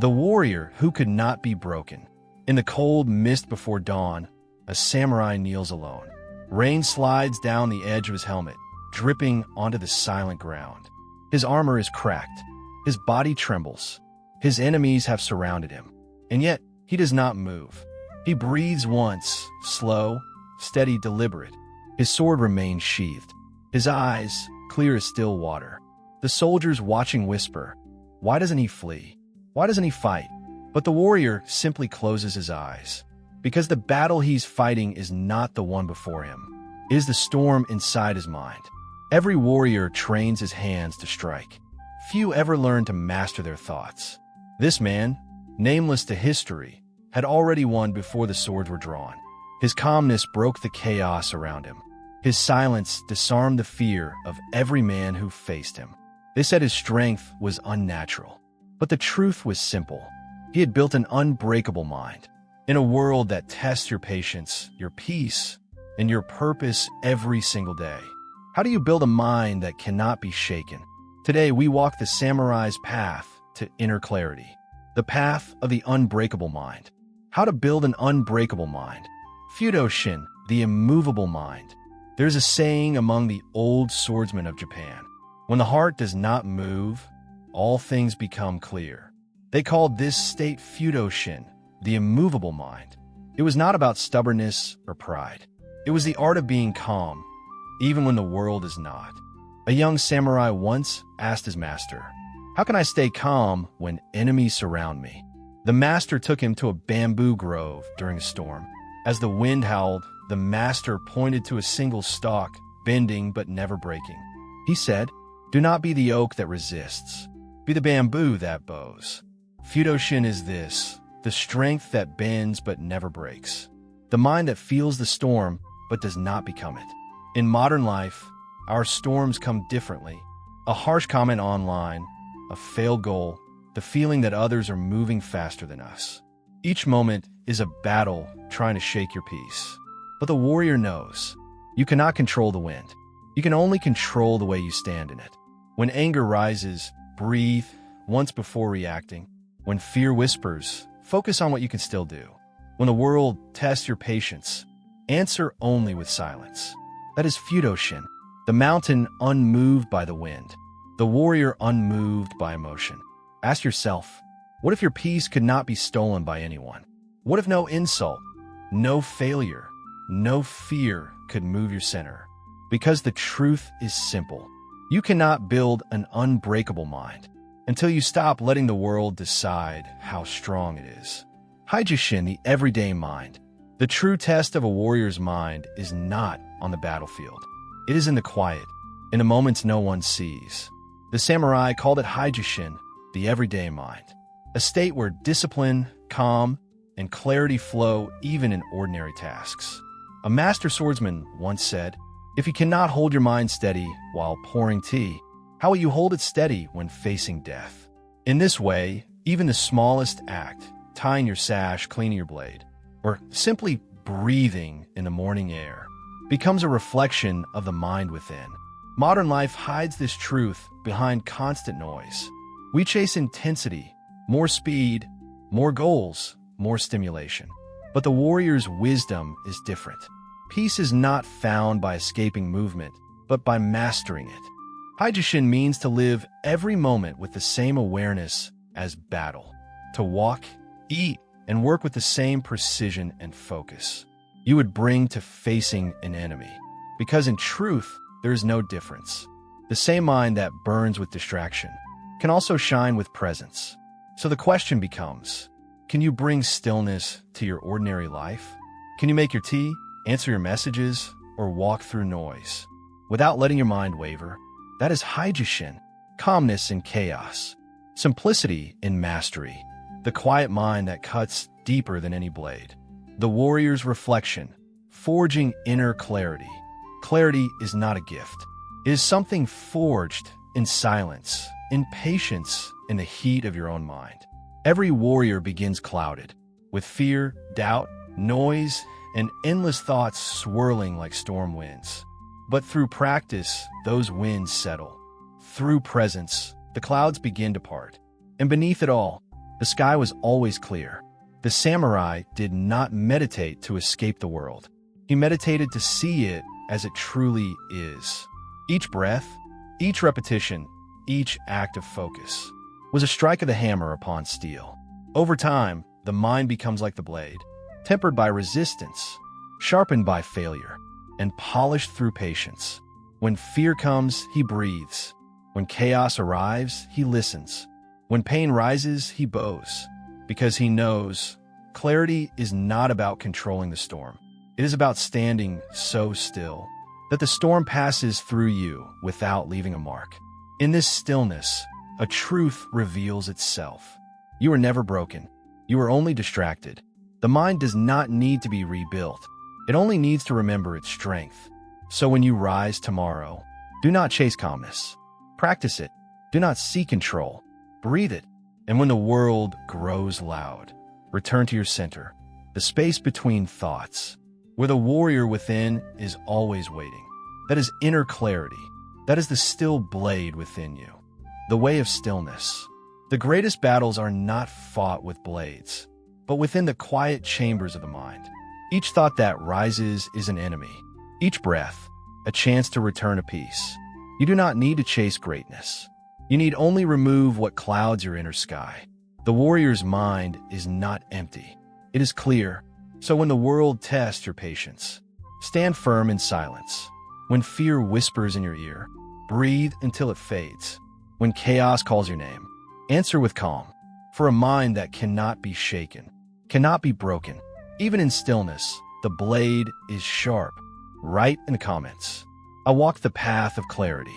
The warrior who could not be broken. In the cold mist before dawn, a samurai kneels alone. Rain slides down the edge of his helmet, dripping onto the silent ground. His armor is cracked. His body trembles. His enemies have surrounded him. And yet, he does not move. He breathes once, slow, steady, deliberate. His sword remains sheathed. His eyes, clear as still water. The soldiers watching whisper, "Why doesn't he flee? Why doesn't he fight?" But the warrior simply closes his eyes. Because the battle he's fighting is not the one before him. It is the storm inside his mind. Every warrior trains his hands to strike. Few ever learn to master their thoughts. This man, nameless to history, had already won before the swords were drawn. His calmness broke the chaos around him. His silence disarmed the fear of every man who faced him. They said his strength was unnatural. But the truth was simple. He had built an unbreakable mind. In a world that tests your patience, your peace, and your purpose every single day. How do you build a mind that cannot be shaken? Today, we walk the samurai's path to inner clarity. The path of the unbreakable mind. How to build an unbreakable mind. Fudoshin, the immovable mind. There's a saying among the old swordsmen of Japan. When the heart does not move, all things become clear. They called this state Fudoshin, the immovable mind. It was not about stubbornness or pride. It was the art of being calm, even when the world is not. A young samurai once asked his master, "How can I stay calm when enemies surround me?" The master took him to a bamboo grove during a storm. As the wind howled, the master pointed to a single stalk, bending but never breaking. He said, "Do not be the oak that resists. Be the bamboo that bows." Fudoshin is this, the strength that bends but never breaks. The mind that feels the storm but does not become it. In modern life, our storms come differently. A harsh comment online, a failed goal, the feeling that others are moving faster than us. Each moment is a battle trying to shake your peace. But the warrior knows, you cannot control the wind. You can only control the way you stand in it. When anger rises, breathe once before reacting. When fear whispers, focus on what you can still do. When the world tests your patience, answer only with silence. That is Fudoshin, the mountain unmoved by the wind, the warrior unmoved by emotion. Ask yourself, what if your peace could not be stolen by anyone? What if no insult, no failure, no fear could move your center? Because the truth is simple. You cannot build an unbreakable mind until you stop letting the world decide how strong it is. Hijishin, the everyday mind. The true test of a warrior's mind is not on the battlefield. It is in the quiet, in the moments no one sees. The samurai called it Hijishin, the everyday mind, a state where discipline, calm, and clarity flow even in ordinary tasks. A master swordsman once said, "If you cannot hold your mind steady while pouring tea, how will you hold it steady when facing death?" In this way, even the smallest act, tying your sash, cleaning your blade, or simply breathing in the morning air, becomes a reflection of the mind within. Modern life hides this truth behind constant noise. We chase intensity, more speed, more goals, more stimulation. But the warrior's wisdom is different. Peace is not found by escaping movement, but by mastering it. Hijishin means to live every moment with the same awareness as battle, to walk, eat, and work with the same precision and focus you would bring to facing an enemy. Because in truth, there is no difference. The same mind that burns with distraction can also shine with presence. So the question becomes, can you bring stillness to your ordinary life? Can you make your tea, answer your messages, or walk through noise without letting your mind waver? That is Hijishin, calmness in chaos, simplicity in mastery, the quiet mind that cuts deeper than any blade. The warrior's reflection, forging inner clarity. Clarity is not a gift. It is something forged in silence, in patience, in the heat of your own mind. Every warrior begins clouded, with fear, doubt, noise, and endless thoughts swirling like storm winds. But through practice, those winds settle. Through presence, the clouds begin to part. And beneath it all, The sky was always clear. The samurai did not meditate to escape the world. He meditated to see it as it truly is. Each breath, each repetition, each act of focus was a strike of the hammer upon steel. Over time, the mind becomes like the blade, tempered by resistance, sharpened by failure, and polished through patience. When fear comes, he breathes. When chaos arrives, he listens. When pain rises, he bows. Because he knows clarity is not about controlling the storm. It is about standing so still that the storm passes through you without leaving a mark. In this stillness, a truth reveals itself. You are never broken. You are only distracted. The mind does not need to be rebuilt. It only needs to remember its strength. So when you rise tomorrow, do not chase calmness. Practice it. Do not seek control. Breathe it. And when the world grows loud, return to your center, the space between thoughts, where the warrior within is always waiting. That is inner clarity. That is the still blade within you. The way of stillness. The greatest battles are not fought with blades, but within the quiet chambers of the mind. Each thought that rises is an enemy. Each breath, a chance to return to peace. You do not need to chase greatness. You need only remove what clouds your inner sky. The warrior's mind is not empty. It is clear. So when the world tests your patience, stand firm in silence. When fear whispers in your ear, breathe until it fades. When chaos calls your name, answer with calm. For a mind that cannot be shaken, cannot be broken. Even in stillness, the blade is sharp. Write in the comments, I walk the path of clarity.